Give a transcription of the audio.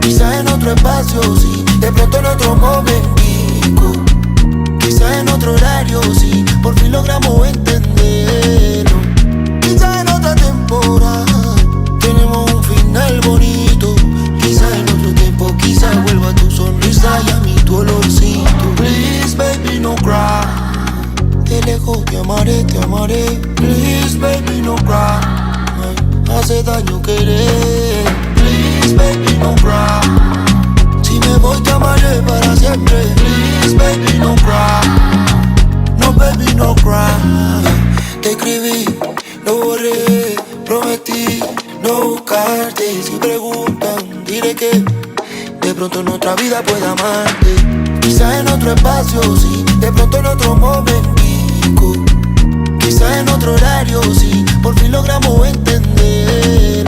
Quizás en otro espacio, sí, de pronto en otro momentico. Quizás en otro horario, sí, por fin logramos entenderlo. Quizás en otra temporada tenemos un final bonito. Quizás en otro tiempo, quizás vuelva tu sonrisa y a mí tu olorcito. Please baby no cry, de lejos te amaré, te amaré. Please baby no cry, hace daño querer. Please baby no cry, si me voy te amaré para siempre. Please baby no cry, no baby no cry. Te escribí, lo borré, prometí no buscarte. Si preguntan, diré que de pronto en otra vida pueda amarte. Quizás en otro espacio, sí, de pronto en otro momentico. Quizás en otro horario, sí, por fin logramos entender.